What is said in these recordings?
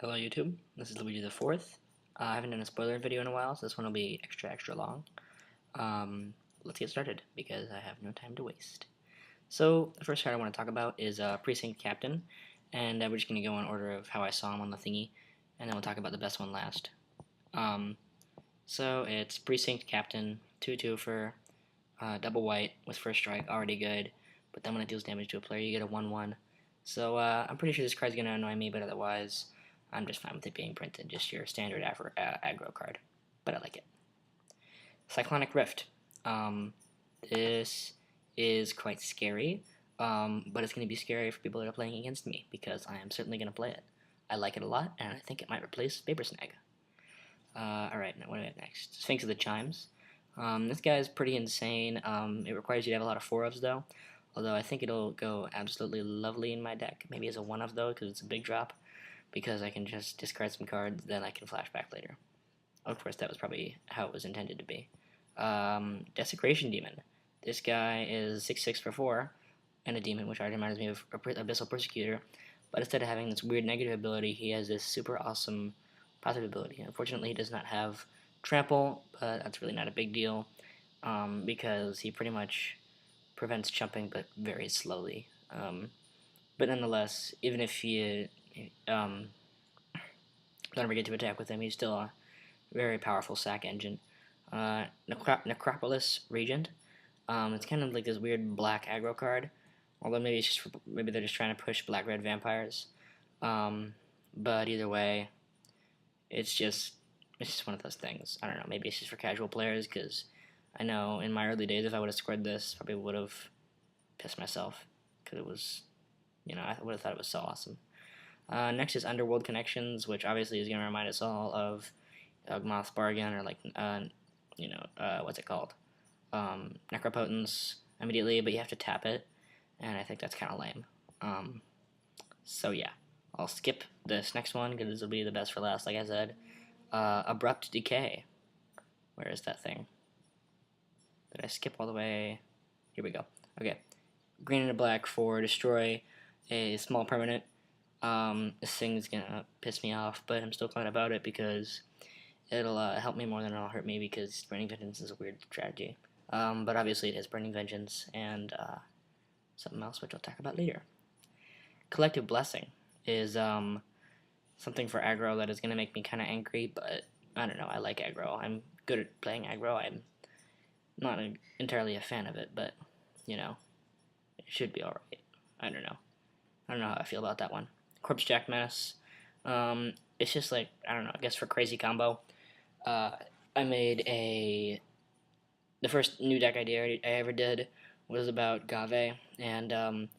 Hello YouTube, this is Luigi the Fourth. I haven't done a spoiler video in a while, so this one will be extra long. Let's get started, because I have no time to waste. So, the first card I want to talk about is Precinct Captain, and we're just going to go in order of how I saw him on the thingy, and then we'll talk about the best one last. So it's Precinct Captain, 2/2 for double white with first strike, already good, but then when it deals damage to a player, you get a 1/1. So I'm pretty sure this card's going to annoy me, but otherwise, I'm just fine with it being printed, just your standard aggro card. But I like it. Cyclonic Rift. This is quite scary, but it's going to be scary for people that are playing against me, because I am certainly going to play it. I like it a lot, and I think it might replace Paper Snag. Alright, now what do we have next? Sphinx of the Chimes. This guy is pretty insane. It requires you to have a lot of 4-ofs, though. Although I think it'll go absolutely lovely in my deck. Maybe as a 1-of, though, because it's a big drop. Because I can just discard some cards, then I can flash back later. Of course, that was probably how it was intended to be. Desecration Demon. This guy is 6/6 for 4, and a demon, which already reminds me of Abyssal Persecutor. But instead of having this weird negative ability, he has this super awesome positive ability. Unfortunately, he does not have Trample, but that's really not a big deal, because he pretty much prevents jumping, but very slowly. But nonetheless, even if you don't ever get to attack with him, he's still a very powerful sack engine. Necropolis Regent. It's kind of like this weird black aggro card, although maybe it's just maybe they're just trying to push black-red vampires. But either way, it's just one of those things. I don't know. Maybe it's just for casual players, because I know in my early days, if I would have scored this, probably would have pissed myself, because it was, I would have thought it was so awesome. Next is Underworld Connections, which obviously is going to remind us all of Yawgmoth's Bargain, or like, what's it called? Necropotence immediately, but you have to tap it, and I think that's kind of lame. So yeah, I'll skip this next one, because this will be the best for last, like I said. Abrupt Decay. Where is that thing? Did I skip all the way? Here we go. Okay. Green and a black for destroy a small permanent. This thing's gonna piss me off, but I'm still glad about it, because it'll help me more than it'll hurt me, because Burning Vengeance is a weird strategy. But obviously it has Burning Vengeance and something else, which I'll talk about later. Collective Blessing is something for aggro that is going to make me kind of angry, but I don't know, I like aggro. I'm good at playing aggro. I'm not entirely a fan of it, but, it should be alright. I don't know. I don't know how I feel about that one. Corpse Jack Menace. It's just like, I don't know, I guess for crazy combo. I made the first new deck idea I ever did was about Gave, and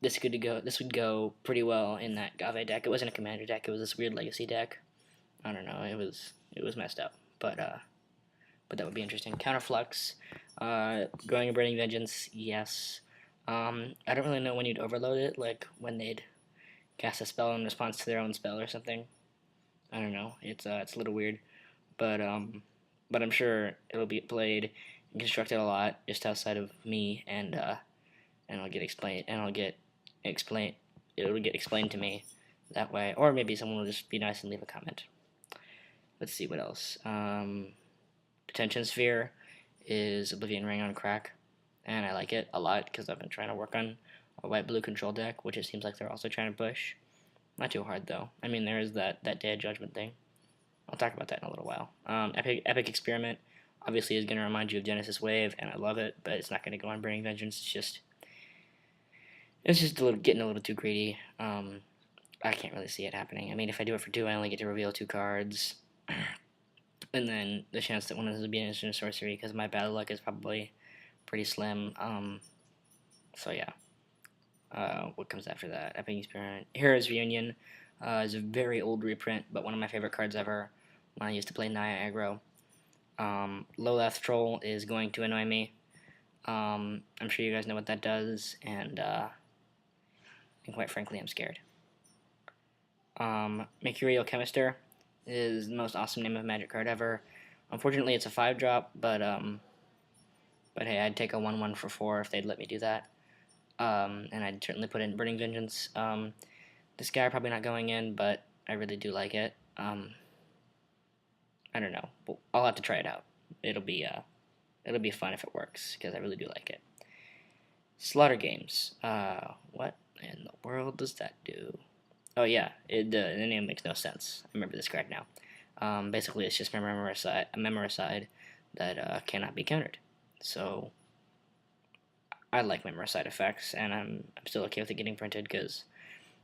this would go pretty well in that Gave deck. It wasn't a commander deck, it was this weird legacy deck. I don't know, it was messed up, but that would be interesting. Counterflux, going and Burning Vengeance, yes. I don't really know when you'd overload it, like when they'd cast a spell in response to their own spell or something. I don't know. It's a little weird, but I'm sure it'll be played and constructed a lot just outside of me, and I'll get explained, and it'll get explained to me that way, or maybe someone will just be nice and leave a comment. Let's see what else. Detention Sphere is Oblivion Ring on crack, and I like it a lot because I've been trying to work on a white-blue control deck, which it seems like they're also trying to push. Not too hard, though. I mean, there is that Day of Judgment thing. I'll talk about that in a little while. Epic Experiment obviously is going to remind you of Genesis Wave, and I love it, but it's not going to go on Burning Vengeance. It's just getting a little too greedy. I can't really see it happening. I mean, if I do it for 2, I only get to reveal 2 cards. And then the chance that one of those would be an instant sorcery, because my battle luck is probably pretty slim. So yeah. What comes after that? Epic Experiment. Heroes Reunion is a very old reprint, but one of my favorite cards ever when I used to play Naya aggro. Loleth Troll is going to annoy me. I'm sure you guys know what that does, and quite frankly, I'm scared. Mercurial Chemister is the most awesome name of magic card ever. Unfortunately, it's a 5-drop, but hey, I'd take a 1/1 for 4 if they'd let me do that. And I'd certainly put in Burning Vengeance. This guy probably not going in, but I really do like it. I don't know. I'll have to try it out. It'll be fun if it works because I really do like it. Slaughter games. What in the world does that do? Oh yeah, the name makes no sense. I remember this card now. Basically, it's just a memoricide that cannot be countered. So I like memoricide effects, and I'm still okay with it getting printed because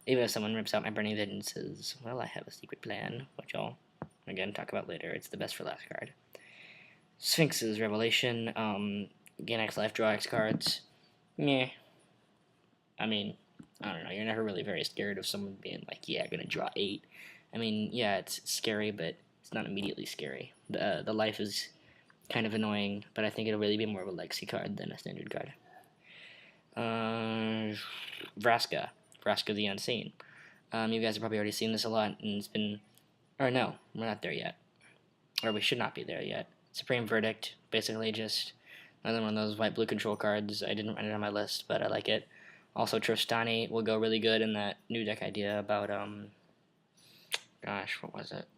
even if someone rips out my Burning Vid and says, "Well, I have a secret plan," which I'll again talk about later, it's the best for last card. Sphinx's Revelation. Gain X life, draw X cards. Meh. I mean, I don't know. You're never really very scared of someone being like, "Yeah, I'm gonna draw 8." I mean, yeah, it's scary, but it's not immediately scary. The life is kind of annoying, but I think it'll really be more of a legacy card than a standard card. Vraska the Unseen. You guys have probably already seen this a lot, and it's been, or no, we're not there yet, or we should not be there yet. Supreme Verdict, basically just another one of those white-blue control cards. I didn't run it on my list, but I like it. Also, Tristani will go really good in that new deck idea about, gosh, what was it?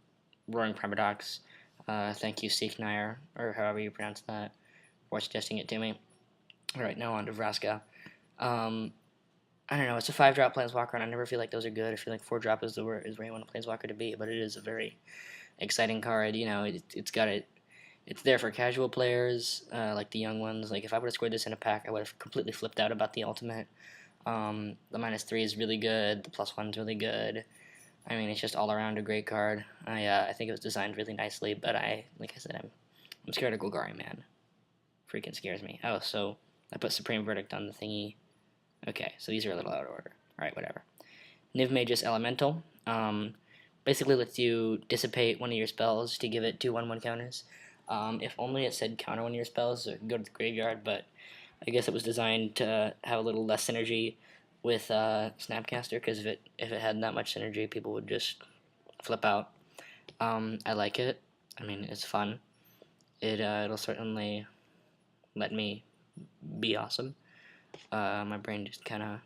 Roaring Paradox. Thank you, Seeknire, or however you pronounce that, for suggesting it to me. Alright, now on to Vraska. I don't know, it's a 5-drop Planeswalker, and I never feel like those are good. I feel like 4-drop is where you want a Planeswalker to be, but it is a very exciting card. You know, it's there for casual players, like the young ones. Like, if I would have scored this in a pack, I would have completely flipped out about the ultimate. The -3 is really good, the +1 is really good. I mean, it's just all around a great card. I think it was designed really nicely, but like I said, I'm scared of Golgari, man. Freaking scares me. Oh, so I put Supreme Verdict on the thingy. Okay, so these are a little out of order. Alright, whatever. Niv Magus Elemental. Basically lets you dissipate one of your spells to give it 2 1/1 counters. If only it said counter one of your spells, so it can go to the graveyard, but I guess it was designed to have a little less synergy with Snapcaster, because if it had that much synergy, people would just flip out. I like it. I mean, it's fun. It'll certainly let me be awesome. My brain just kind of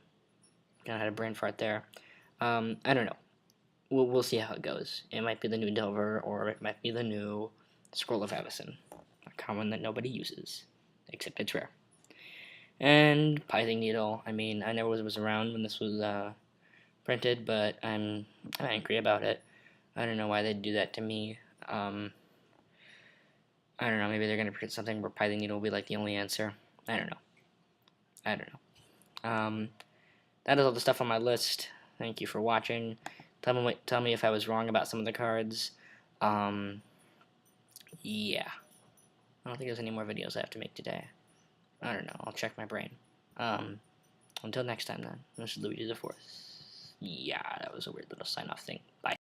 had a brain fart there. I don't know. We'll see how it goes. It might be the new Delver, or it might be the new Scroll of Avacyn, a common that nobody uses, except it's rare. And Pithing Needle. I mean, I never was around when this was printed, but I'm angry about it. I don't know why they'd do that to me. I don't know. Maybe they're gonna print something where Pithing Needle will be like the only answer. I don't know. That is all the stuff on my list. Thank you for watching. Tell me if I was wrong about some of the cards. Yeah. I don't think there's any more videos I have to make today. I don't know. I'll check my brain. Until next time, then. This is Luigi the Fourth. Yeah, that was a weird little sign-off thing. Bye.